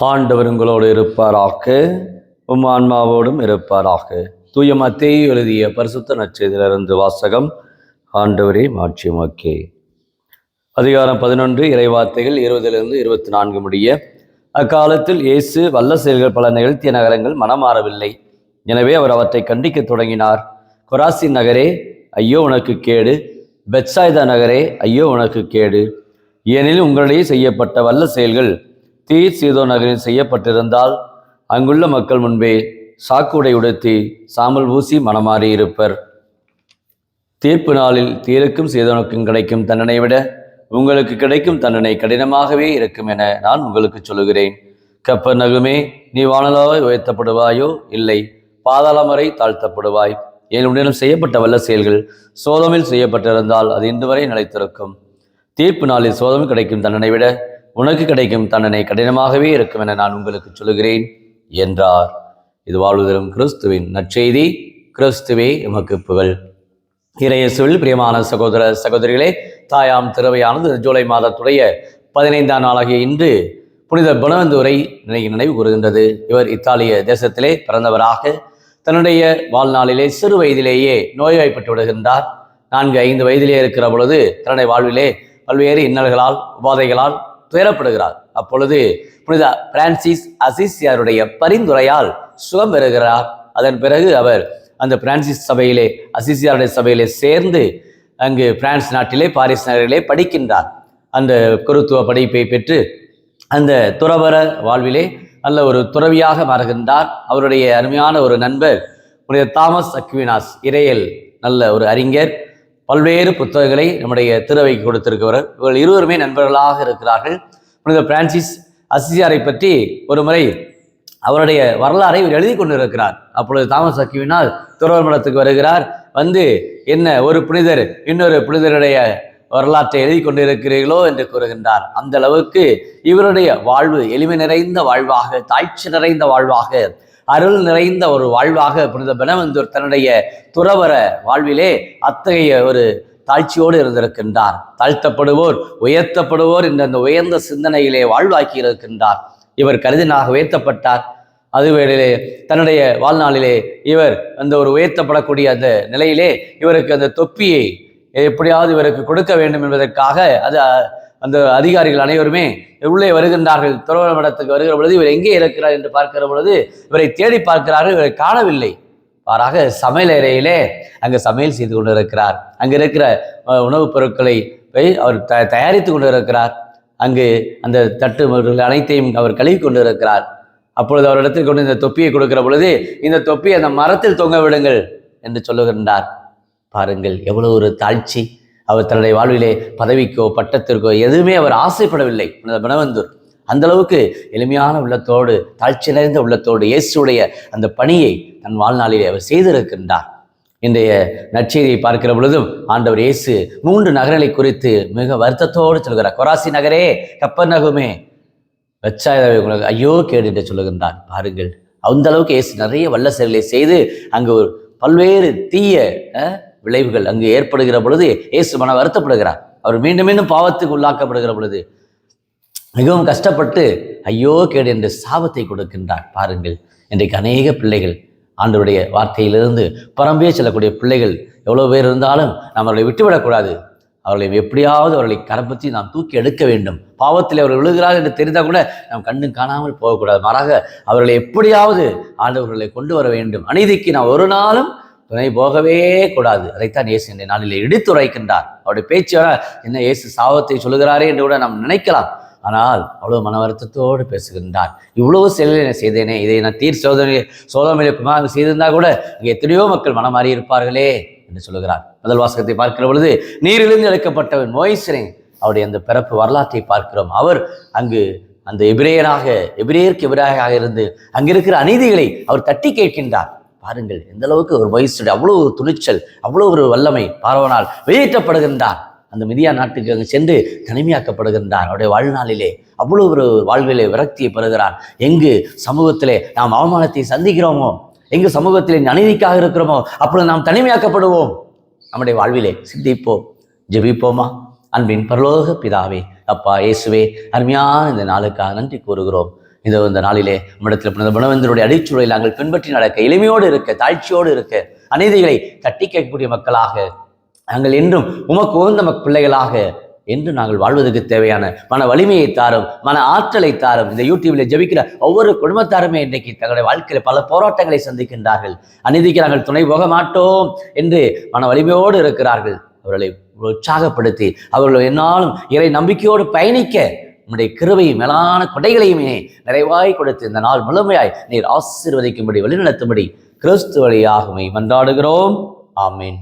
ஆண்டவர் உங்களோடு இருப்பாராக, உம் ஆன்மாவோடும் இருப்பாராக. தூய மத்தேயு எழுதிய பரிசுத்த நற்செய்தியிலிருந்து வாசகம். ஆண்டவரே மாட்சியுமக்கே. அதிகாரம் 11, இறைவார்த்தைகள் 20-24 முடிய. அக்காலத்தில் இயேசு வல்ல செயல்கள் பல நிகழ்த்திய நகரங்கள் மனமாறவில்லை. எனவே அவர் அவற்றை கண்டிக்க தொடங்கினார். கொராசின் நகரே, ஐயோ உனக்கு கேடு! பெத்சாய்தா நகரே, ஐயோ உனக்கு கேடு! ஏனெனில் உங்களிடையே செய்யப்பட்ட வல்ல செயல்கள் தீர் சீதோன் நகரில் செய்யப்பட்டிருந்தால் அங்குள்ள மக்கள் முன்பே சாக்குடை உடுத்தி சாம்பல் பூசி மனமாறி இருப்பர். தீர்ப்பு நாளில் தீருக்கும் சீதோனுக்கும் கிடைக்கும் தண்டனை விட உங்களுக்கு கிடைக்கும் தண்டனை கடினமாகவே இருக்கும் என நான் உங்களுக்கு சொல்லுகிறேன். கப்பர்நகுமே, நீ வானளாய் உயர்த்தப்படுவாயோ? இல்லை, பாதாளம் வரை தாழ்த்தப்படுவாய். என்னுடன் செய்யப்பட்ட வல்ல செயல்கள் சோதோமில் செய்யப்பட்டிருந்தால் அது இன்று வரை நிலைத்திருக்கும். தீர்ப்பு நாளில் சோதோமில் கிடைக்கும் தண்டனை விட உனக்கு கிடைக்கும் தண்டனை கடினமாகவே இருக்கும் என நான் உங்களுக்கு சொல்லுகிறேன் என்றார். இது வாழ்வு தரும் கிறிஸ்துவின் நற்செய்தி. கிறிஸ்துவே எமக்கு புகழ். இறையேசுவில் பிரியமான சகோதர சகோதரிகளே, தாயாம் திறவையானது ஜூலை மாதத்துடைய 15ஆம் நாளாகிய இன்று புனித பொனவெந்தூரை நினைவு கூறுகின்றது. இவர் இத்தாலிய தேசத்திலே பிறந்தவராக தன்னுடைய வாழ்நாளிலே சிறு வயதிலேயே நோய்வாய்ப்பட்டு விடுகின்றார். 4-5 வயதிலே இருக்கிற பொழுது தன்னுடைய வாழ்விலே பல்வேறு இன்னல்களால் உபாதைகளால் துயரப்படுகிறார். அப்பொழுது புனித பிரான்சிஸ் அசிசியாருடைய பரிந்துரையால் சுகம் பெறுகிறார். அதன் பிறகு அவர் அந்த பிரான்சிஸ் சபையிலே, அசிசியாருடைய சபையிலே சேர்ந்து அங்கு பிரான்ஸ் நாட்டிலே பாரிஸ் நகரிலே படிக்கின்றார். அந்த குருத்துவ படிப்பை பெற்று அந்த துறவர வாழ்விலே நல்ல ஒரு துறவியாக மாறுகின்றார். அவருடைய அருமையான ஒரு நண்பர் புனித தாமஸ் அக்வினாஸ், இறையல் நல்ல ஒரு அறிஞர், பல்வேறு புத்தகங்களை நம்முடைய திருவைக்கு கொடுத்திருக்கிறவர். இவர்கள் இருவருமே நண்பர்களாக இருக்கிறார்கள். புனித பிரான்சிஸ் அசிசியாரை பற்றி ஒரு முறை அவருடைய வரலாறை இவர் எழுதி கொண்டிருக்கிறார். அப்பொழுது தாமஸ் அக்வினாஸ் துறவர் மடத்துக்கு வருகிறார். வந்து, என்ன ஒரு புனிதர் இன்னொரு புனிதருடைய வரலாற்றை எழுதி கொண்டிருக்கிறீர்களோ என்று கூறுகின்றார். அந்த அளவுக்கு இவருடைய வாழ்வு எளிமை நிறைந்த வாழ்வாக, தாய்ச்சி நிறைந்த வாழ்வாக, அருள் நிறைந்த ஒரு வாழ்வாக புனித பொனவெந்தூர் தன்னுடைய துறவர வாழ்விலே அத்தகைய ஒரு தாழ்ச்சியோடு இருந்திருக்கின்றார். தாழ்த்தப்படுவோர் உயர்த்தப்படுவோர் என்ற அந்த உயர்ந்த சிந்தனையிலே வாழ்வாக்கி இருக்கின்றார். இவர் கருதினாக உயர்த்தப்பட்டார். அதுவேளையிலே தன்னுடைய வாழ்நாளிலே இவர் அந்த ஒரு உயர்த்தப்படக்கூடிய அந்த நிலையிலே இவருக்கு அந்த தொப்பியை எப்படியாவது இவருக்கு கொடுக்க வேண்டும் என்பதற்காக அந்த அதிகாரிகள் அனைவருமே உள்ளே வருகின்றார்கள். துறவர மடத்துக்கு வருகிற பொழுது இவர் எங்கே இருக்கிறார் என்று பார்க்கிற பொழுது இவரை தேடி பார்க்கிறார்கள். இவரை காணவில்லை. மாறாக சமையல் அறையிலே அங்கு சமையல் செய்து கொண்டிருக்கிறார். அங்கு இருக்கிற உணவுப் பொருட்களை அவர் தயாரித்து கொண்டிருக்கிறார். அங்கு அந்த தட்டு அனைத்தையும் அவர் கழுவி கொண்டிருக்கிறார். அப்பொழுது அவரிடத்தில் கொண்டு இந்த தொப்பியை கொடுக்கிற பொழுது, இந்த தொப்பியை அந்த மரத்தில் தொங்க விடுங்கள் என்று சொல்லுகின்றார். பாருங்கள், எவ்வளவு ஒரு தாழ்ச்சி! அவர் தன்னுடைய வாழ்விலே பதவிக்கோ பட்டத்திற்கோ எதுவுமே அவர் ஆசைப்படவில்லை. பொனவெந்தூர் அந்த அளவுக்கு எளிமையான உள்ளத்தோடு, தாழ்ச்சி நிறைந்த உள்ளத்தோடு இயேசுடைய அந்த பணியை தன் வாழ்நாளிலே அவர் செய்திருக்கின்றார். இன்றைய நற்செய்தியை பார்க்கிற பொழுதும் ஆண்டவர் இயேசு 3 நகரங்களை குறித்து மிக வருத்தத்தோடு சொல்கிறார். கொராசி நகரே, கப்பர்நகுமே, பெத்சாய்தாவே உங்களுக்கு ஐயோ கேடு என்று சொல்லுகின்றார். பாருங்கள், அந்த அளவுக்கு இயேசு நிறைய வல்ல செயல்களை செய்து அங்கு பல்வேறு தீய விளைவுகள் அங்கு ஏற்படுகிற பொழுது இயேசு மன வருத்தப்படுகிறார். அவர் மீண்டும் மீண்டும் பாவத்துக்கு உள்ளாக்கப்படுகிற பொழுது மிகவும் கஷ்டப்பட்டு ஐயோ கேடு என்ற சாபத்தை கொடுக்கின்றார். பாருங்கள், இன்றைக்கு அநேக பிள்ளைகள் ஆண்டவருடைய வார்த்தையிலிருந்து பரம்பே செல்லக்கூடிய பிள்ளைகள் எவ்வளோ பேர் இருந்தாலும் நாம் அவர்களை விட்டுவிடக்கூடாது. அவர்களை எப்படியாவது அவர்களை கரப்பற்றி நாம் தூக்கி எடுக்க வேண்டும். பாவத்தில் அவர்கள் விழுகிறார்கள் என்று தெரிந்தால் கூட நாம் கண்டு காணாமல் போகக்கூடாது. மாறாக அவர்களை எப்படியாவது ஆண்டவர்களை கொண்டு வர வேண்டும். அநீதிக்கு நாம் ஒரு நாளும் துணை போகவே கூடாது. அதைத்தான் இயேசு இந்த நாளில் எடுத்துரைக்கின்றார். அவருடைய பேச்சு என்ன இயேசு சாபத்தை சொல்லுகிறாரே என்று கூட நாம் நினைக்கலாம். ஆனால் அவ்வளவு மன வருத்தத்தோடு பேசுகின்றார். இவ்வளவு செயலை செய்தேனே, இதை நான் தீர் சோதனையிலே செய்திருந்தால் கூட இங்கே எத்தனையோ மக்கள் மனம் மாறி இருப்பார்களே என்று சொல்லுகிறார். முதல் வாசகத்தை பார்க்கிற பொழுது நீரிலிருந்து எடுக்கப்பட்டவன் மோய்சனே, அவருடைய அந்த பிறப்பு வரலாற்றை பார்க்கிறோம். அவர் அங்கு அந்த எபிரேயருக்கு எதிராக இருந்து அங்கிருக்கிற அநீதிகளை அவர் தட்டி கேட்கின்றார். பாருங்கள், எந்த அளவுக்கு ஒரு மோய்சனுடைய அவ்வளவு ஒரு துணிச்சல், அவ்வளவு ஒரு வல்லமை. பார்வனால் வெளியேற்றப்படுகின்றார். அந்த மிதியா நாட்டுக்கு அங்கு சென்று தனிமையாக்கப்படுகின்றார். அவருடைய வாழ்நாளிலே அவ்வளவு ஒரு வாழ்விலே விரக்தியை பெறுகிறார். எங்கு சமூகத்திலே நாம் அவமானத்தை சந்திக்கிறோமோ, எங்கு சமூகத்திலே அநீதிக்காக இருக்கிறோமோ, அப்பொழுது நாம் தனிமையாக்கப்படுவோம். நம்முடைய வாழ்விலே சிந்திப்போம், ஜெபிப்போமா? அன்பின் பரலோக பிதாவே, அப்பா இயேசுவே, அருமையான இந்த நாளுக்காக நன்றி கூறுகிறோம். இந்த நாளிலே நம்மிடத்தில் புனித குணவந்தருடைய அடிச்சுவலை நாங்கள் பின்பற்றி நடக்க, எளிமையோடு இருக்க, தாழ்ச்சியோடு இருக்க, அநீதிகளை தட்டி கேட்கக்கூடிய மக்களாக நாங்கள் என்றும் உமக்கு உகந்த பிள்ளைகளாக என்று நாங்கள் வாழ்வதற்கு தேவையான மன வலிமையை தாரும், மன ஆற்றலை தாரும். இந்த யூடியூபில் ஜெபிக்கிற ஒவ்வொரு குடும்பத்தாருமே இன்றைக்கு தங்களுடைய வாழ்க்கையில் பல போராட்டங்களை சந்திக்கின்றார்கள். அநீதிக்கு நாங்கள் துணை போக மாட்டோம் என்று மன வலிமையோடு இருக்கிறார்கள். அவர்களை உற்சாகப்படுத்தி அவர்கள் என்னாலும் இறை நம்பிக்கையோடு பயணிக்க உம்முடைய கிருபையும் மேலான கொடைகளையுமே நிறைவாய் கொடுத்து இந்த நாள் முழுமையாய் நீர் ஆசீர்வதிக்கும்படி வழிநடத்தும்படி கிறிஸ்து வழியாகவே மன்றாடுகிறோம். ஆமீன்.